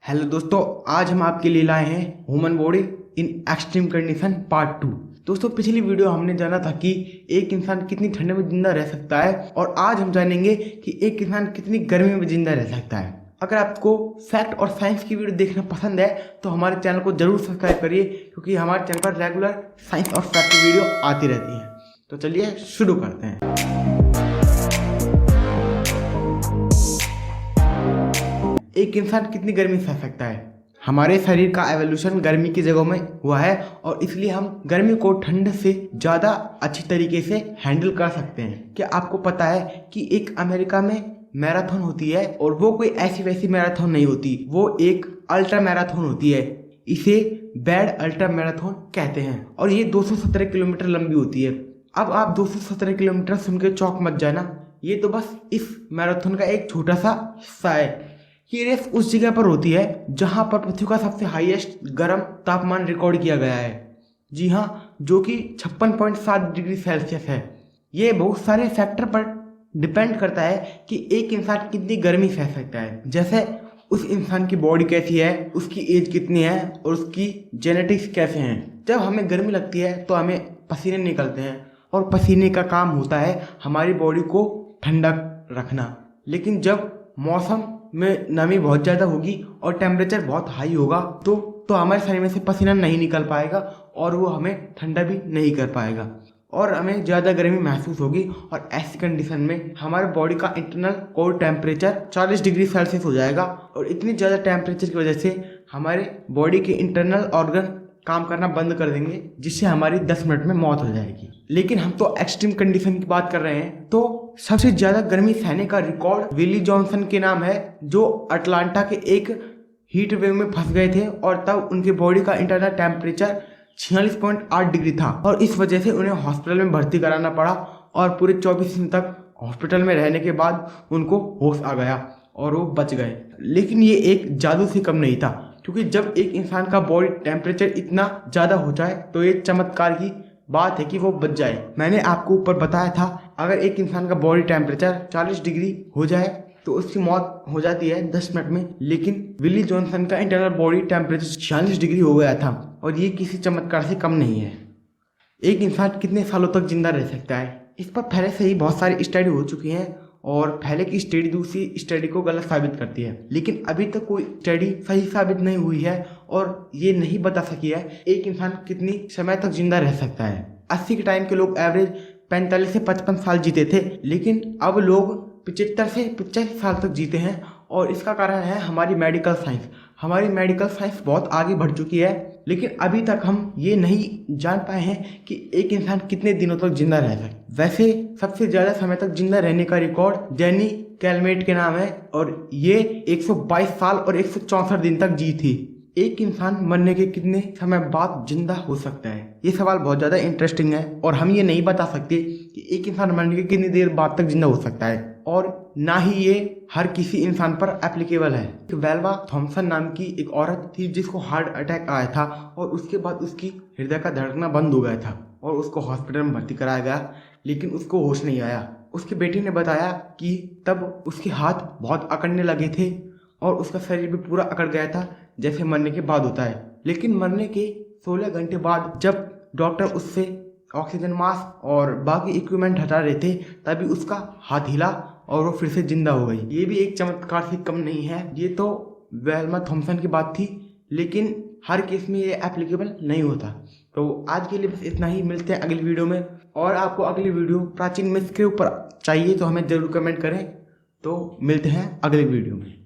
Hello दोस्तों, आज हम आपके लिए लाए हैं human body in extreme condition part 2। दोस्तों, पिछली वीडियो हमने जाना था कि एक इंसान कितनी ठंड में जिंदा रह सकता है और आज हम जानेंगे कि एक इंसान कितनी गर्मी में जिंदा रह सकता है। अगर आपको फैक्ट और साइंस की वीडियो देखना पसंद है तो हमारे चैनल को जरूर सब्सक्राइब करिए, क्योंकि हमारे चैनल पर रेगुलर साइंस और फैक्ट की वीडियो आती रहती है। तो चलिए शुरू करते हैं। एक इंसान कितनी गर्मी सह सकता है? हमारे शरीर का एवोल्यूशन गर्मी की जगहों में हुआ है और इसलिए हम गर्मी को ठंड से ज़्यादा अच्छी तरीके से हैंडल कर सकते हैं। क्या आपको पता है कि एक अमेरिका में मैराथन होती है और वो कोई ऐसी वैसी मैराथन नहीं होती, वो एक अल्ट्रा मैराथन होती है। इसे बैड अल्ट्रा मैराथन कहते हैं और ये 217 किलोमीटर लंबी होती है। अब आप 217 किलोमीटर सुन के चौंक मत जाना, ये तो बस इस मैराथन का एक छोटा सा हिस्सा है। ये रेस उस जगह पर होती है जहां पर पृथ्वी का सबसे हाईएस्ट गर्म तापमान रिकॉर्ड किया गया है। जी हाँ, जो कि 56.7 डिग्री सेल्सियस है। ये बहुत सारे फैक्टर पर डिपेंड करता है कि एक इंसान कितनी गर्मी सह सकता है, जैसे उस इंसान की बॉडी कैसी है, उसकी एज कितनी है और उसकी जेनेटिक्स कैसे हैं। जब हमें गर्मी लगती है तो हमें पसीने निकलते हैं और पसीने का काम होता है हमारी बॉडी को ठंडक रखना। लेकिन जब मौसम में नमी बहुत ज़्यादा होगी और टेम्परेचर बहुत हाई होगा तो हमारे शरीर में से पसीना नहीं निकल पाएगा और वो हमें ठंडा भी नहीं कर पाएगा और हमें ज़्यादा गर्मी महसूस होगी। और ऐसी कंडीशन में हमारे बॉडी का internal core temperature 40 degree Celsius हो जाएगा और इतनी ज़्यादा टेम्परेचर की वजह से हमारे बॉडी के इंटरनल ऑर्गन काम करना बंद कर देंगे, जिससे हमारी 10 मिनट में मौत हो जाएगी। लेकिन हम तो एक्सट्रीम कंडीशन की बात कर रहे हैं, तो सबसे ज्यादा गर्मी सहने का रिकॉर्ड विली जॉनसन के नाम है, जो अटलांटा के एक हीट वेव में फंस गए थे और तब उनके बॉडी का इंटरनल टेम्परेचर 46.8 डिग्री था और इस वजह से उन्हें हॉस्पिटल में भर्ती कराना पड़ा और पूरे 24 दिन तक हॉस्पिटल में रहने के बाद उनको होश आ गया और वो बच गए। लेकिन ये एक जादू से कम नहीं था, क्योंकि जब एक इंसान का बॉडी टेम्परेचर इतना ज़्यादा हो जाए तो ये चमत्कार की बात है कि वो बच जाए। मैंने आपको ऊपर बताया था, अगर एक इंसान का बॉडी टेम्परेचर 40 डिग्री हो जाए तो उसकी मौत हो जाती है 10 मिनट में। लेकिन विली जॉनसन का इंटरनल बॉडी टेम्परेचर 46 डिग्री हो गया था और ये किसी चमत्कार से कम नहीं है। एक इंसान कितने सालों तक जिंदा रह सकता है, इस पर पहले से ही बहुत सारी स्टडी हो चुकी हैं और पहले की स्टडी दूसरी स्टडी को गलत साबित करती है। लेकिन अभी तक कोई स्टडी सही साबित नहीं हुई है और ये नहीं बता सकी है एक इंसान कितनी समय तक जिंदा रह सकता है। 80 के टाइम के लोग एवरेज 45 से 55 साल जीते थे, लेकिन अब लोग 75 से 85 साल तक जीते हैं और इसका कारण है हमारी मेडिकल साइंस। हमारी मेडिकल साइंस बहुत आगे बढ़ चुकी है, लेकिन अभी तक हम ये नहीं जान पाए हैं कि एक इंसान कितने दिनों तक जिंदा रह सकता है। वैसे सबसे ज़्यादा समय तक जिंदा रहने का रिकॉर्ड जेनी कैलमेट के नाम है और ये 122 साल और 164 दिन तक जी थी। एक इंसान मरने के कितने समय बाद जिंदा हो सकता है, ये सवाल बहुत ज़्यादा इंटरेस्टिंग है और हम ये नहीं बता सकते कि एक इंसान मरने के कितनी देर बाद तक जिंदा हो सकता है और ना ही ये हर किसी इंसान पर एप्लीकेबल है। वेल्वा थॉम्सन नाम की एक औरत थी जिसको हार्ट अटैक आया था और उसके बाद उसकी हृदय का धड़कना बंद हो गया था और उसको हॉस्पिटल में भर्ती कराया गया, लेकिन उसको होश नहीं आया। उसके बेटे ने बताया कि तब उसके हाथ बहुत अकड़ने लगे थे और उसका शरीर भी पूरा अकड़ गया था, जैसे मरने के बाद होता है। लेकिन मरने के 16 घंटे बाद जब डॉक्टर उससे ऑक्सीजन मास्क और बाकी इक्विपमेंट हटा रहे थे, तभी उसका हाथ हिला और वो फिर से जिंदा हो गई। ये भी एक चमत्कार से कम नहीं है। ये तो वेल्मा थॉम्सन की बात थी, लेकिन हर केस में ये एप्लीकेबल नहीं होता। तो आज के लिए बस इतना ही, मिलते हैं अगली वीडियो में। और आपको अगली वीडियो प्राचीन मिथ्स के ऊपर चाहिए तो हमें ज़रूर कमेंट करें। तो मिलते हैं अगले वीडियो में।